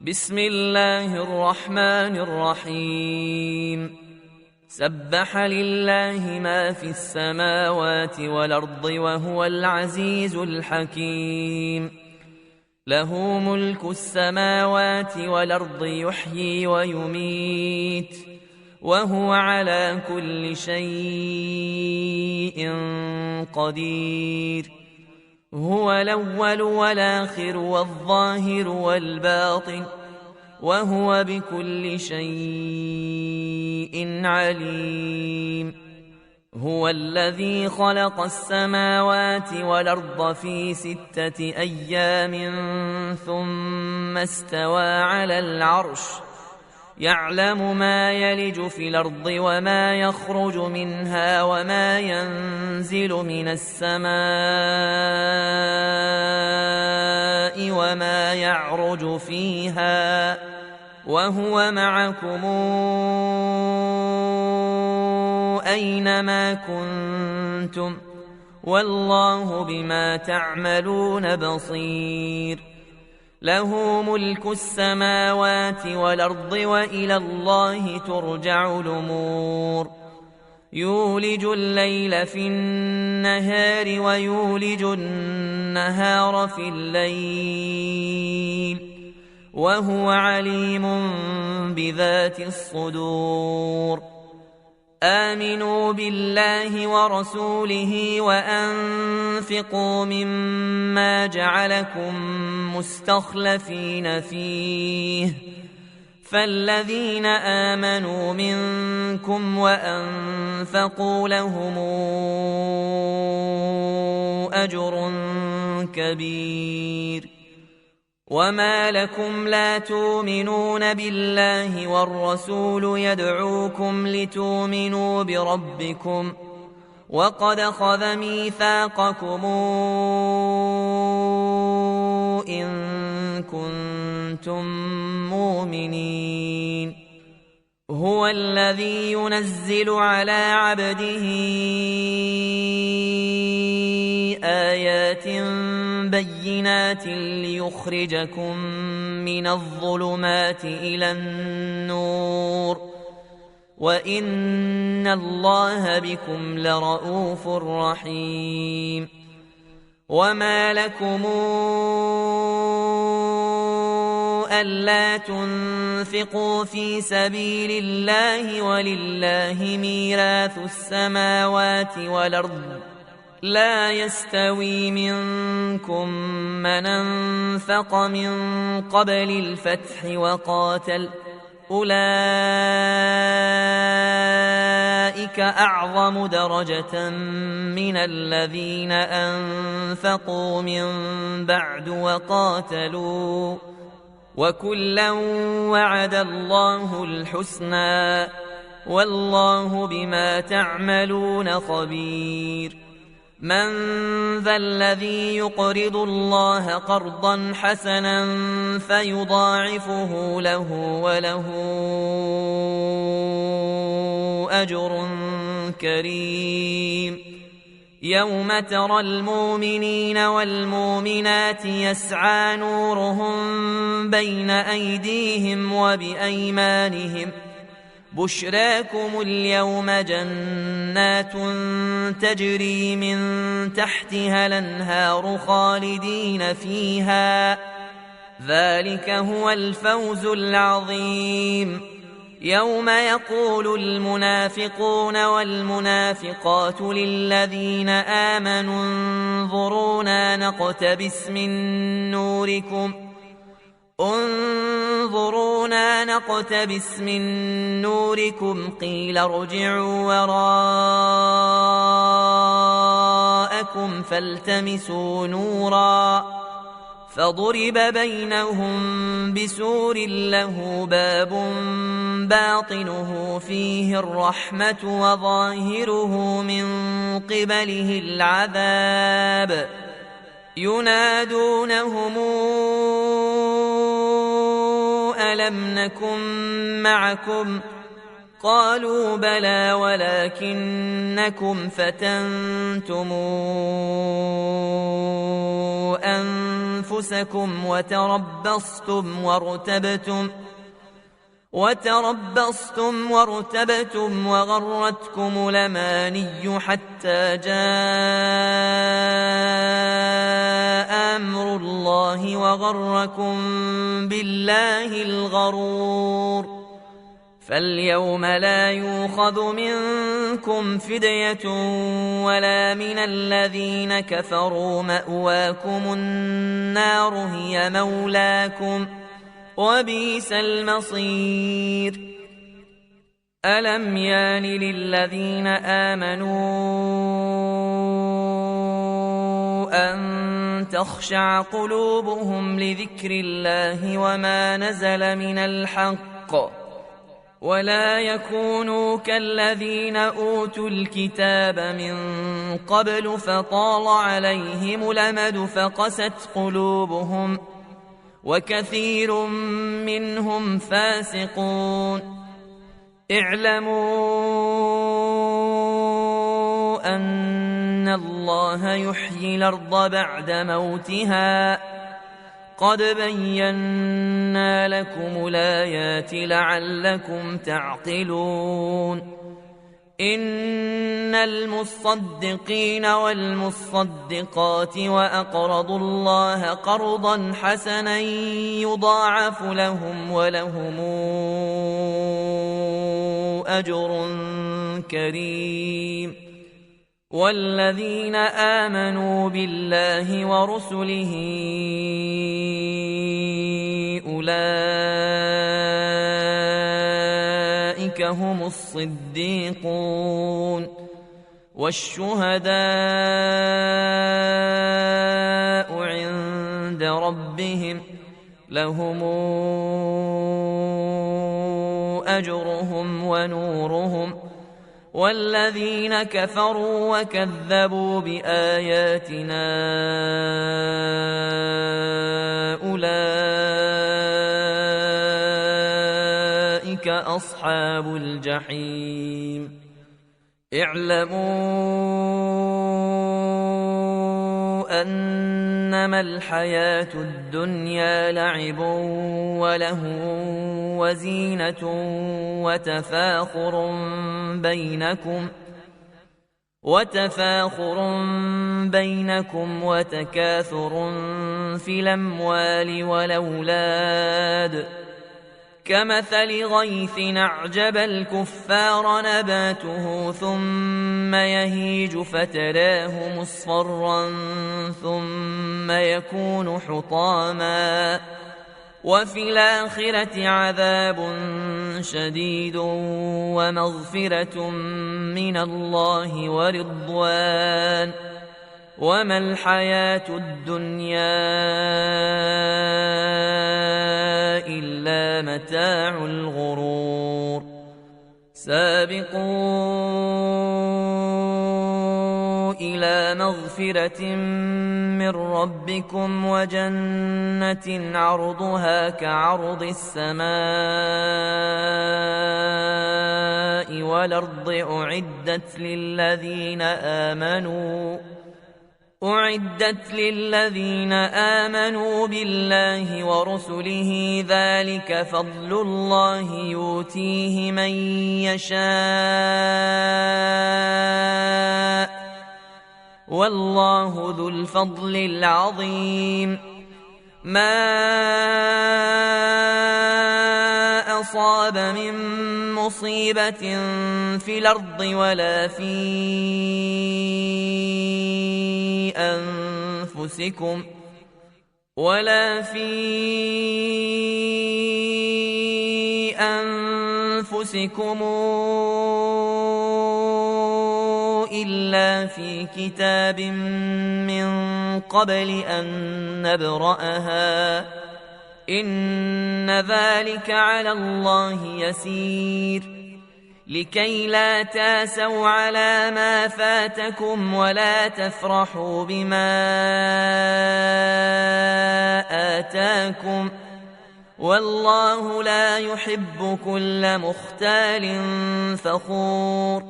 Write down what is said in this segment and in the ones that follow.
بسم الله الرحمن الرحيم. سبح لله ما في السماوات والأرض وهو العزيز الحكيم. له ملك السماوات والأرض يحيي ويميت وهو على كل شيء قدير. هو الأول والآخر والظاهر والباطن وهو بكل شيء عليم. هو الذي خلق السماوات والأرض في 6 أيام ثم استوى على العرش يعلم ما يلج في الأرض وما يخرج منها وما ينزل من السماء وما يعرج فيها وهو معكم أينما كنتم والله بما تعملون بصير. له ملك السماوات والأرض وإلى الله ترجع الأمور. يولج الليل في النهار ويولج النهار في الليل وهو عليم بذات الصدور. آمنوا بالله ورسوله وأنفقوا مما جعلكم مستخلفين فيه فالذين آمنوا منكم وأنفقوا لهم أجر كبير. وما لكم لا تؤمنون بالله والرسول يدعوكم لتؤمنوا بربكم وقد أخذ ميثاقكم إن كنتم مؤمنين. هو الذي ينزل على عبده آيات بينات ليخرجكم من الظلمات إلى النور وإن الله بكم لرءوف رحيم. وما لكم ألا تنفقوا في سبيل الله ولله ميراث السماوات والأرض لا يستوي منكم من أنفق من قبل الفتح وقاتل أولئك أعظم درجة من الذين أنفقوا من بعد وقاتلوا وكلا وعد الله الحسنى والله بما تعملون خبير. من ذا الذي يقرض الله قرضا حسنا فيضاعفه له وله أجر كريم. يوم ترى المؤمنين والمؤمنات يسعى نورهم بين أيديهم وبأيمانهم بشراكم اليوم جنات تجري من تحتها الأنهار خالدين فيها ذلك هو الفوز العظيم. يوم يقول المنافقون والمنافقات للذين آمنوا انظرونا نقتبس من نوركم قيل ارجعوا وراءكم فالتمسوا نورا فضرب بينهم بسور له باب باطنه فيه الرحمة وظاهره من قبله العذاب. ينادونهم ألم نكن معكم قالوا بلى ولكنكم فتنتم أنفسكم وتربصتم وارتبتم وغرتكم الأماني حتى جاء أمر الله وغركم بالله الغرور. فاليوم لا يؤخذ منكم فدية ولا من الذين كفروا، مأواكم النار هي مولاكم وبئس المصير. ألم يان للذين آمنوا أن تخشع قلوبهم لذكر الله وما نزل من الحق ولا يكونوا كالذين أوتوا الكتاب من قبل فطال عليهم الأمد فقست قلوبهم وكثير منهم فاسقون. اعلموا أن الله يحيي الأرض بعد موتها قد بينا لكم الآيات لعلكم تعقلون. إن المصدقين والمصدقات وأقرضوا الله قرضا حسنا يضاعف لهم ولهم أجر كريم. والذين آمنوا بالله ورسله أولئك هم الصديقون والشهداء عند ربهم لهم أجرهم ونورهم. والذين كفروا وكذبوا بآياتنا أولئك أصحاب الجحيم. اعلموا أنما الحياة الدنيا لعب وله وزينة وتفاخر بينكم وتكاثر في الأموال والأولاد كمثل غيث أعجب الكفار نباته ثم يهيج فتراه مصفرا ثم يكون حطاما وفي الآخرة عذاب شديد ومغفرة من الله ورضوان وما الحياة الدنيا إلا متاع الغرور. سابقوا إلى مغفرة من ربكم وجنة عرضها كعرض السماء والأرض أعدت للذين آمنوا بالله ورسله ذلك فضل الله يؤتيه من يشاء والله ذو الفضل العظيم. ما أصاب من مصيبة في الأرض ولا في أنفسكم إلا في كتاب من قبل أن نبرأها إن ذلك على الله يسير. لكي لا تاسوا على ما فاتكم ولا تفرحوا بما آتاكم والله لا يحب كل مختال فخور.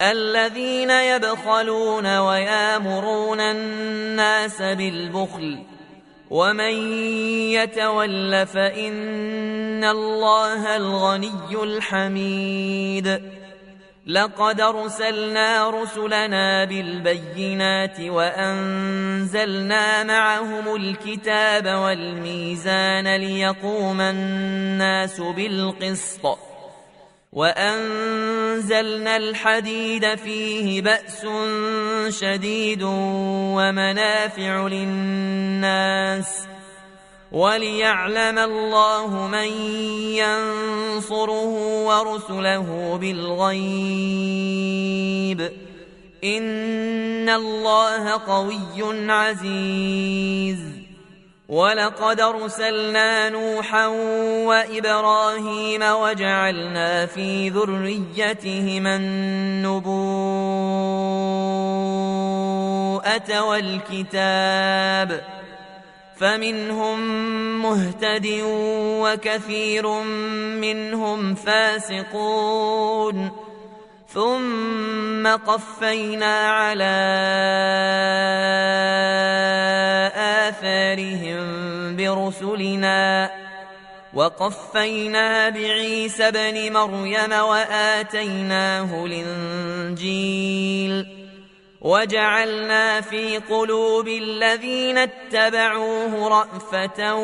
الذين يبخلون ويامرون الناس بالبخل ومن يتول فإن الله الغني الحميد لقد أرسلنا رسلنا بالبينات وأنزلنا معهم الكتاب والميزان ليقوم الناس بالقسط وأنزلنا الحديد فيه بأس شديد ومنافع للناس وليعلم الله من ينصره ورسله بالغيب إن الله قوي عزيز ولقد أرسلنا نوحا وإبراهيم وجعلنا في ذريتهما النبوءة والكتاب فمنهم مهتد وكثير منهم فاسقون ثم قفينا على آثارهم برسلنا وقفينا بعيسى ابن مريم وآتيناه الإنجيل وجعلنا في قلوب الذين اتبعوه رأفة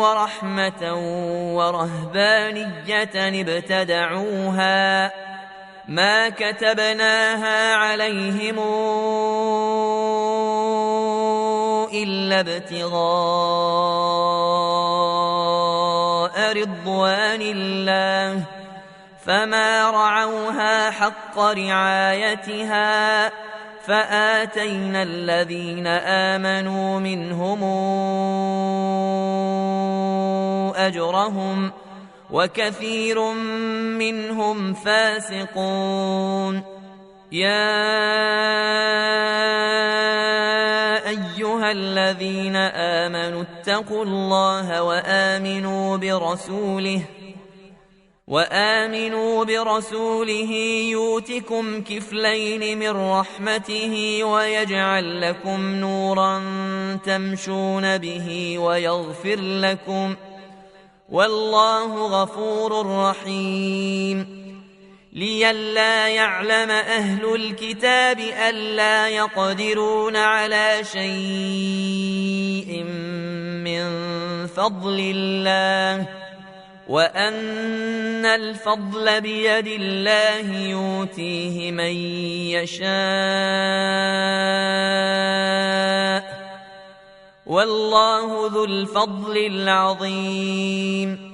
ورحمة ورهبانية ابتدعوها ما كتبناها عليهم إلا ابتغاء رضوان الله فما رعوها حق رعايتها فآتينا الذين آمنوا منهم أجرهم وكثير منهم فاسقون يا أيها الذين آمنوا اتقوا الله وآمنوا برسوله يؤتكم كفلين من رحمته ويجعل لكم نورا تمشون به ويغفر لكم والله غفور رحيم لئلا يعلم أهل الكتاب ألا يقدرون على شيء من فضل الله وأن الفضل بيد الله يؤتيه من يشاء والله ذو الفضل العظيم